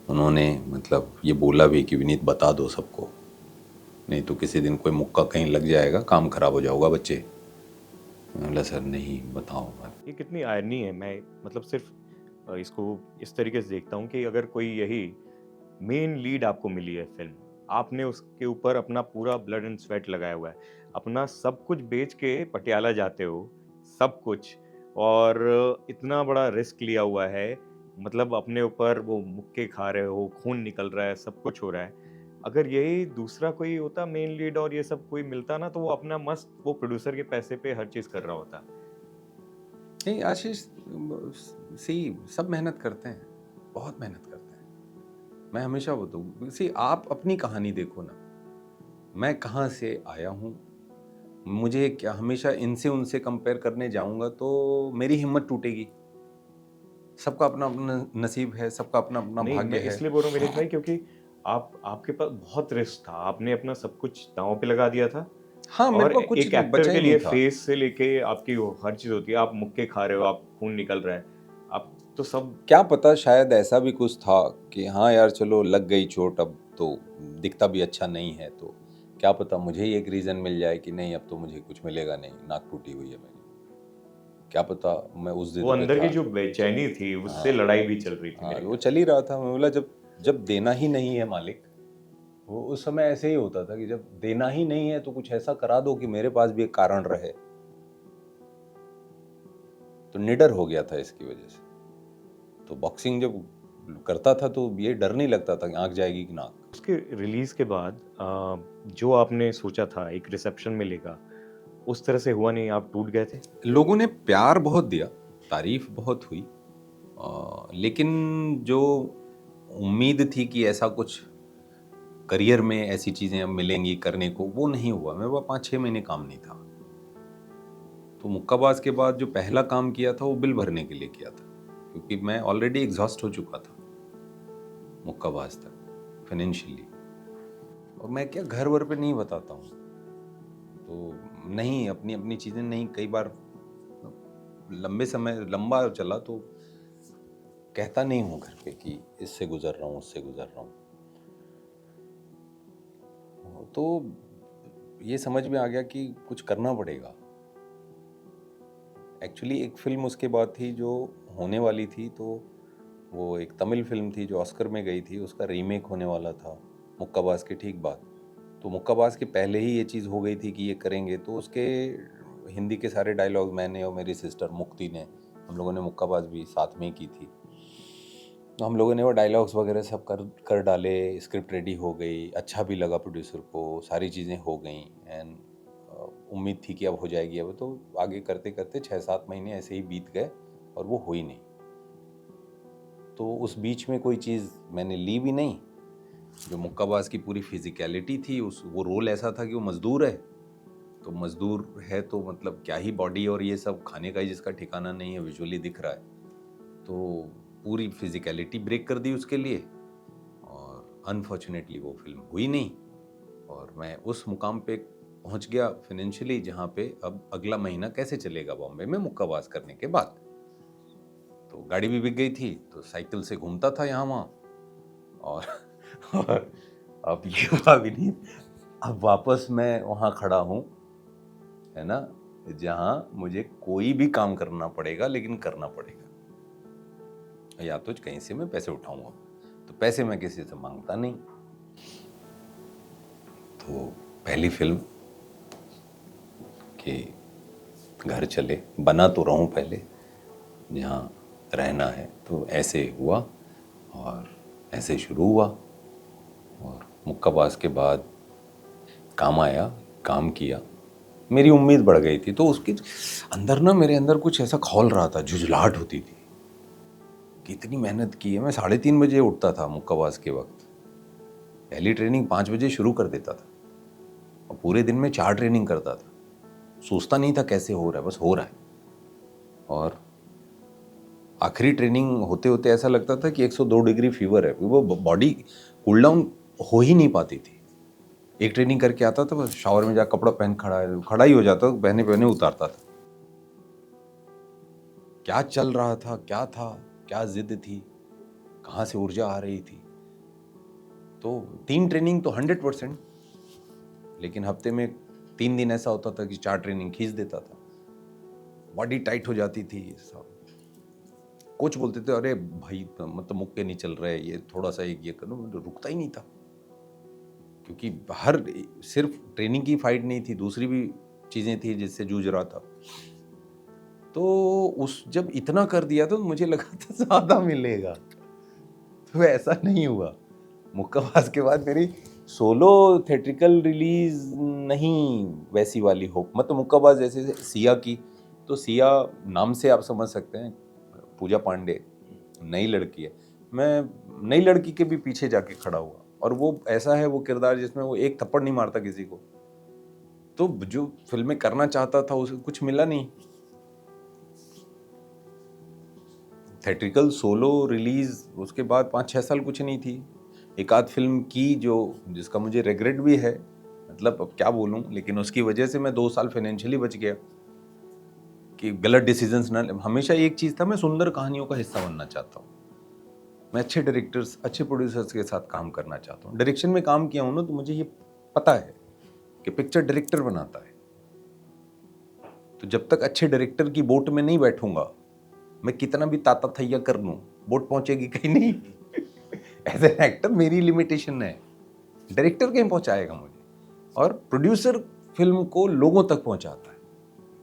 उन्होंने मतलब ये बोला भी कि विनीत बता दो सबको, नहीं तो किसी दिन कोई मुक्का कहीं लग जाएगा, काम खराब हो जाऊंगा बच्चे। मैं बोला सर नहीं बताओ मत। ये कितनी आयरनी है। मैं मतलब सिर्फ इसको इस तरीके से देखता हूँ कि अगर कोई यही मेन लीड आपको मिली है फिल्म, आपने उसके ऊपर अपना पूरा ब्लड एंड स्वेट लगाया हुआ है, अपना सब कुछ बेच के पटियाला जाते हो, सब कुछ, और इतना बड़ा रिस्क लिया हुआ है, मतलब अपने ऊपर वो मुक्के खा रहे हो, खून निकल रहा है, सब कुछ हो रहा है। अगर यही दूसरा कोई होता मेन लीड और ये सब कोई मिलता ना, तो वो अपना मस्त वो प्रोड्यूसर के पैसे पे हर चीज कर रहा होता। नहीं आशीष, सी सब मेहनत करते हैं, बहुत मेहनत करते हैं। मैं हमेशा बताऊँ, सी आप अपनी कहानी देखो ना, मैं कहाँ से आया हूँ, मुझे क्या, हमेशा इनसे उनसे कंपेयर करने जाऊंगा तो मेरी हिम्मत टूटेगी। सबका अपना अपना नसीब है, सबका अपना अपना नहीं, भाग्य मैं है। इसलिए बोल रहा हूँ विनीत भाई क्योंकि आपके पास बहुत रिस्क था, आपने अपना सब कुछ दांव पे लगा दिया था। हाँ, मेरे और पास कुछ एक एक्टर बचा के ही नहीं लिए था। फेस से लेके आपकी वो हर चीज होती है, आप मुक्के खा रहे हो, आप खून निकल रहा है, आप तो सब। क्या पता शायद ऐसा भी कुछ था कि हाँ यार चलो लग गई चोट, अब तो दिखता भी अच्छा नहीं है, तो क्या पता मुझे ही एक रीज़न मिल जाए कि नहीं अब तो मुझे कुछ मिलेगा नहीं, नाक टूटी हुई है मेरी। क्या पता मैं उस वो जिद पे अंदर था। की जो बेचैनी थी उससे हाँ लड़ाई भी चल रही थी हाँ, मेरे वो ख्याल चल ही रहा था। मैं बोला जब जब देना ही नहीं है मालिक, वो उस समय ऐसे ही होता था कि जब देना ही नहीं है तो कुछ ऐसा करा दो कि मेरे पास भी एक कारण रहे। तो निडर हो गया था इसकी वजह से। तो बॉक्सिंग जब करता था तो ये डर नहीं लगता था कि आंख जाएगी कि नाक। उसके रिलीज के बाद जो आपने सोचा था एक रिसेप्शन मिलेगा, उस तरह से हुआ नहीं, आप टूट गए थे? लोगों ने प्यार बहुत दिया, तारीफ बहुत हुई, लेकिन जो उम्मीद थी कि ऐसा कुछ करियर में ऐसी चीज़ें अब मिलेंगी करने को, वो नहीं हुआ। मैं वो 5-6 महीने काम नहीं था। तो मुक्काबाज के बाद जो पहला काम किया था वो बिल भरने के लिए किया था, क्योंकि मैं ऑलरेडी एग्जॉस्ट हो चुका था मुक्काबाज तक फाइनेंशियली। और मैं क्या घर वर पे नहीं बताता हूँ, तो नहीं अपनी अपनी चीज़ें नहीं, कई बार लंबे समय लंबा चला तो कहता नहीं हूँ घर पे कि इससे गुजर रहा हूँ उससे गुजर रहा हूँ। तो ये समझ में आ गया कि कुछ करना पड़ेगा। एक्चुअली एक फिल्म उसके बाद थी जो होने वाली थी, तो वो एक तमिल फिल्म थी जो ऑस्कर में गई थी, उसका रीमेक होने वाला था मुक्काबाज के ठीक बाद। तो मुक्काबाज के पहले ही ये चीज़ हो गई थी कि ये करेंगे, तो उसके हिंदी के सारे डायलॉग मैंने और मेरी सिस्टर मुक्ति ने, हम लोगों ने मुक्काबाज भी साथ में की थी। तो हम लोगों ने वो डायलॉग्स वगैरह सब कर डाले, स्क्रिप्ट रेडी हो गई, अच्छा भी लगा प्रोड्यूसर को, सारी चीज़ें हो गई। एंड उम्मीद थी कि अब हो जाएगी। अब तो आगे करते करते 6-7 महीने ऐसे ही बीत गए और वो हुई नहीं। तो उस बीच में कोई चीज़ मैंने ली भी नहीं। जो मुक्काबाज की पूरी फिजिकलिटी थी, वो रोल ऐसा था कि वो मज़दूर है, तो मज़दूर है तो मतलब क्या ही बॉडी और ये सब, खाने का ही जिसका ठिकाना नहीं है, विजुअली दिख रहा है। तो पूरी फिजिकलिटी ब्रेक कर दी उसके लिए, और अनफॉर्चुनेटली वो फिल्म हुई नहीं। और मैं उस मुकाम पे पहुंच गया फाइनेंशियली, जहाँ पे अब अगला महीना कैसे चलेगा बॉम्बे में मुक्काबाज करने के बाद। तो गाड़ी भी बिक गई थी, तो साइकिल से घूमता था यहाँ वहाँ। और अब ये हुआ भी नहीं, अब वापस मैं वहाँ खड़ा हूँ, है ना, जहाँ मुझे कोई भी काम करना पड़ेगा, लेकिन करना पड़ेगा। या तो कहीं से मैं पैसे उठाऊंगा, तो पैसे मैं किसी से मांगता नहीं। तो पहली फिल्म कि घर चले, बना तो रहूं पहले, जहाँ रहना है। तो ऐसे हुआ और ऐसे शुरू हुआ। और मुक्काबाज के बाद काम आया, काम किया, मेरी उम्मीद बढ़ गई थी। तो उसके अंदर ना, मेरे अंदर कुछ ऐसा खौल रहा था, झुझलाहट होती थी कि इतनी मेहनत की है। मैं 3:30 बजे उठता था मुक्काबाज के वक्त, पहली ट्रेनिंग 5 बजे शुरू कर देता था और पूरे दिन में 4 ट्रेनिंग करता था। सोचता नहीं था कैसे हो रहा है, बस हो रहा है। और आखिरी ट्रेनिंग होते होते ऐसा लगता था कि 102 डिग्री फीवर है, वो बॉडी कूल डाउन हो ही नहीं पाती थी। एक ट्रेनिंग करके आता था, बस शावर में जा कपड़ा पहन खड़ा ही हो जाता, पहने पहने उतारता था। क्या चल रहा था, क्या था, क्या जिद थी, कहाँ से ऊर्जा आ रही थी। तो 3 ट्रेनिंग तो 100%, लेकिन हफ्ते में 3 दिन ऐसा होता था कि 4 ट्रेनिंग खींच देता था। बॉडी टाइट हो जाती थी सब। कोच बोलते थे, अरे भाई मतलब मुक्के नहीं चल रहे, ये थोड़ा सा एक ये करो, तो रुकता ही नहीं था। क्योंकि हर सिर्फ ट्रेनिंग की फाइट नहीं थी, दूसरी भी चीज़ें थी जिससे जूझ रहा था। तो उस जब इतना कर दिया तो मुझे लगा था ज़्यादा मिलेगा, तो ऐसा नहीं हुआ। मुक्काबाज के बाद मेरी सोलो थिएट्रिकल रिलीज नहीं वैसी वाली हो, मतलब मुक्काबाज जैसे सिया की, तो सिया नाम से आप समझ सकते हैं, पूजा पांडे नई लड़की है, मैं नई लड़की के भी पीछे जाके खड़ा हुआ। और वो ऐसा है वो किरदार जिसमें वो एक थप्पड़ नहीं मारता किसी को। तो जो फिल्में करना चाहता था उसे कुछ मिला नहीं। थिएट्रिकल सोलो रिलीज उसके बाद 5-6 साल कुछ नहीं थी। एक आध फिल्म की जो जिसका मुझे रिग्रेट भी है, मतलब अब क्या बोलूं, लेकिन उसकी वजह से मैं 2 साल फाइनेंशियली बच गया कि गलत डिसीजंस ना। हमेशा एक चीज़ था, मैं सुंदर कहानियों का हिस्सा बनना चाहता हूँ। मैं अच्छे डायरेक्टर्स, अच्छे प्रोड्यूसर्स के साथ काम करना चाहता हूँ। डायरेक्शन में काम किया हूँ ना, तो मुझे ये पता है कि पिक्चर डायरेक्टर बनाता है। तो जब तक अच्छे डायरेक्टर की बोट में नहीं बैठूंगा, मैं कितना भी ताता थैया कर लूँ, बोट पहुंचेगी कहीं नहीं। एज एन एक्टर मेरी लिमिटेशन है, डायरेक्टर कहीं पहुंचाएगा मुझे, और प्रोड्यूसर फिल्म को लोगों तक पहुंचाता है।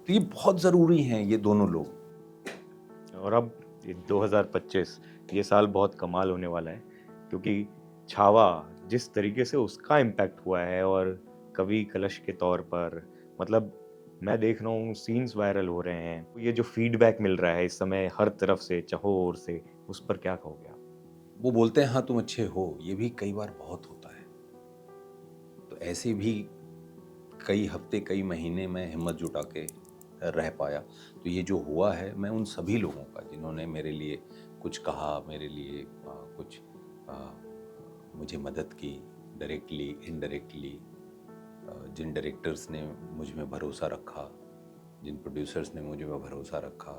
तो ये बहुत ज़रूरी हैं ये दोनों लोग। और अब ये 2025 ये साल बहुत कमाल होने वाला है, क्योंकि छावा जिस तरीके से उसका इम्पैक्ट हुआ है, और कवि कलश के तौर पर, मतलब मैं देख रहा हूँ सीन्स वायरल हो रहे हैं, ये जो फीडबैक मिल रहा है इस समय हर तरफ से, चहुओर से, उस पर क्या कहोगे आप? वो बोलते हैं हाँ तुम अच्छे हो, ये भी कई बार बहुत होता है। तो ऐसे भी कई हफ्ते कई महीने में हिम्मत जुटा के रह पाया। तो ये जो हुआ है, मैं उन सभी लोगों का जिन्होंने मेरे लिए कुछ कहा, मेरे लिए कुछ मुझे मदद की, डायरेक्टली इनडायरेक्टली, जिन डायरेक्टर्स ने मुझ में भरोसा रखा, जिन प्रोड्यूसर्स ने मुझ में भरोसा रखा,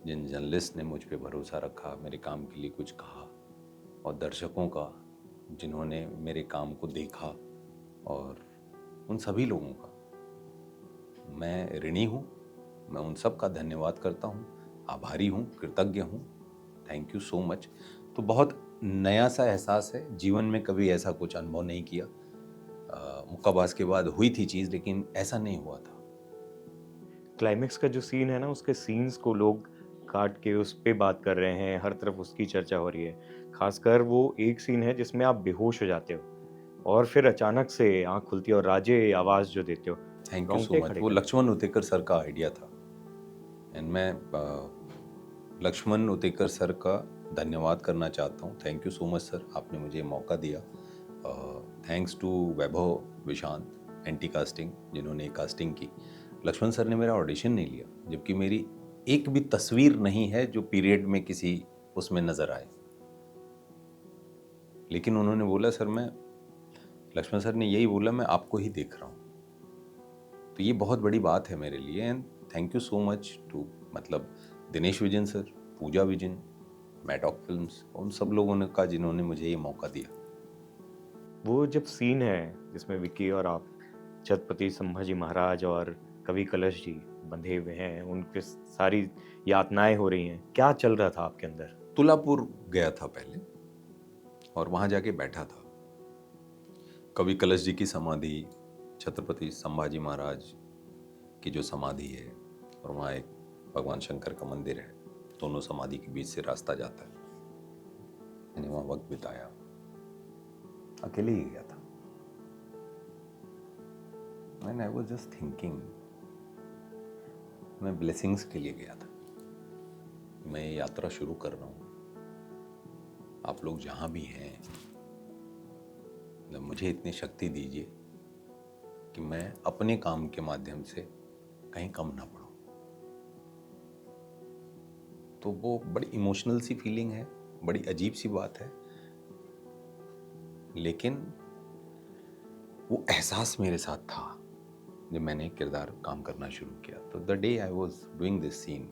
जिन जर्नलिस्ट ने मुझ पे भरोसा रखा, मेरे काम के लिए कुछ कहा, और दर्शकों का जिन्होंने मेरे काम को देखा, और उन सभी लोगों का मैं ऋणी हूँ। मैं उन सब का धन्यवाद करता हूँ, आभारी हूँ, कृतज्ञ हूँ। Thank you so much. तो बहुत नया सा एहसास है, जीवन में कभी ऐसा कुछ अनुभव नहीं किया। मुक्काबाज के बाद हुई थी चीज़, लेकिन ऐसा नहीं हुआ था। क्लाइमेक्स का जो सीन है ना, उसके सीन्स को लोग काट के उस पे बात कर रहे हैं, हर तरफ उसकी चर्चा हो रही है। खासकर वो एक सीन है जिसमें आप बेहोश हो जाते हो और फिर अचानक से आँख खुलती है और राजे आवाज़ जो देते हो, थैंक यू सो रोंगटे मच। खड़े वो कर देते लक्ष्मण उतेकर सर का आइडिया था, एंड मैं लक्ष्मण उतेकर सर का धन्यवाद करना चाहता हूँ। Thank you so much sir, आपने मुझे ये मौका दिया। Thanks to Vaibhav Vishant anti casting, जिन्होंने कास्टिंग की। लक्ष्मण सर ने मेरा ऑडिशन नहीं लिया, जबकि मेरी एक भी तस्वीर नहीं है जो पीरियड में किसी उसमें नज़र आए। लेकिन उन्होंने बोला सर, मैं लक्ष्मण सर ने यही बोला, मैं आपको ही देख रहा हूँ। तो ये बहुत बड़ी बात है मेरे लिए, and thank you so much to, मतलब दिनेश विजन सर, पूजा विजन, मैटॉक फिल्म्स, उन सब लोगों ने का जिन्होंने मुझे ये मौका दिया। वो जब सीन है जिसमें विक्की और आप छत्रपति संभाजी महाराज और कवि कलश जी बंधे हुए हैं, उनके सारी यातनाएं हो रही हैं, क्या चल रहा था आपके अंदर? तुलापुर गया था पहले, और वहाँ जाके बैठा था। कवि कलश जी की समाधि, छत्रपति संभाजी महाराज की जो समाधि है, और वहाँ एक भगवान शंकर का मंदिर है, दोनों समाधि के बीच से रास्ता जाता है। मैंने वहाँ वक्त बिताया, अकेले ही गया था। आई वाज जस्ट थिंकिंग, मैं ब्लेसिंग्स के लिए गया था। मैं ये यात्रा शुरू कर रहा हूँ, आप लोग जहाँ भी हैं, मुझे इतनी शक्ति दीजिए कि मैं अपने काम के माध्यम से कहीं कम ना पड़ूं। तो वो बड़ी इमोशनल सी फीलिंग है, बड़ी अजीब सी बात है, लेकिन वो एहसास मेरे साथ था जब मैंने किरदार काम करना शुरू किया। तो the day I was doing this scene,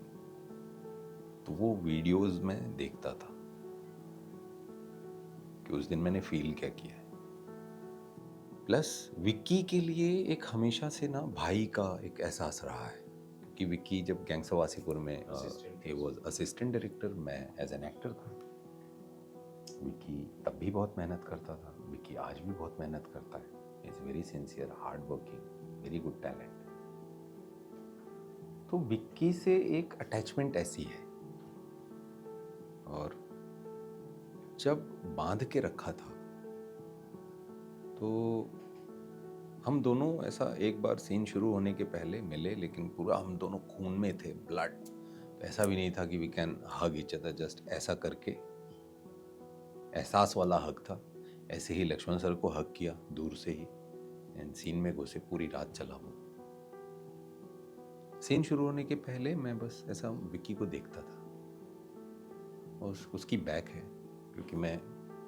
तो वो वीडियोस में देखता था कि उस दिन मैंने फील क्या किया है। प्लस विक्की के लिए एक हमेशा से ना भाई का एक एहसास रहा है, क्योंकि विक्की जब गैंग्स ऑफ वासेपुर में ही वाज असिस्टेंट डायरेक्टर, मैं एज एन एक्टर था। विक्की तब भी बहुत मेहनत करता था, विक्की आज भी बहुत मेहनत करता है। Is very sincere, hard working, very good talent. तो विक्की से एक अटैचमेंट ऐसी है, और जब बांध के रखा था तो हम दोनों ऐसा एक बार सीन शुरू होने के पहले मिले, लेकिन पूरा हम दोनों खून में थे, ब्लड। तो ऐसा भी नहीं था कि we can hug each other, just ऐसा करके एहसास वाला हग था। ऐसे ही लक्ष्मण सर को हग किया दूर से ही, एंड सीन में घुसे, पूरी रात चला हूँ। सीन शुरू होने के पहले मैं बस ऐसा विक्की को देखता था, और उसकी बैक है, क्योंकि मैं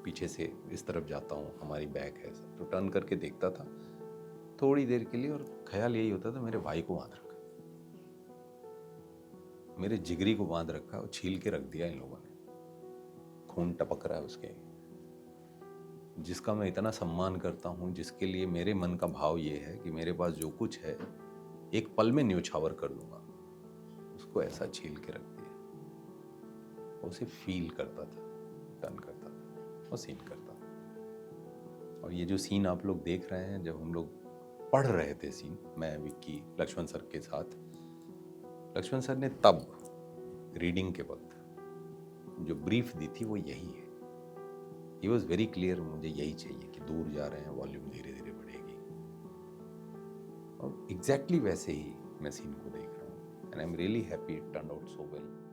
पीछे से इस तरफ जाता हूँ, हमारी बैक है, तो टर्न करके देखता था थोड़ी देर के लिए, और ख्याल यही होता था मेरे भाई को बांध रखा, मेरे जिगरी को बांध रखा और छील के रख दिया इन लोगों ने। खून टपक रहा है उसके, जिसका मैं इतना सम्मान करता हूँ, जिसके लिए मेरे मन का भाव ये है कि मेरे पास जो कुछ है एक पल में न्योछावर कर दूंगा, उसको ऐसा छील के रख दिया। उसे फील करता था, टर्न करता था। और सीन करता। और ये जो सीन आप लोग देख रहे हैं, जब हम लोग पढ़ रहे थे सीन, मैं विक्की लक्ष्मण सर के साथ, लक्ष्मण सर ने तब रीडिंग के वक्त जो ब्रीफ दी थी वो यही है। ही वॉज वेरी क्लियर, मुझे यही चाहिए कि दूर जा रहे हैं, वॉल्यूम धीरे धीरे बढ़ेगी। और एग्जैक्टली वैसे ही मैं सीन को देख रहा हूँ, and I am really happy it turn out so well.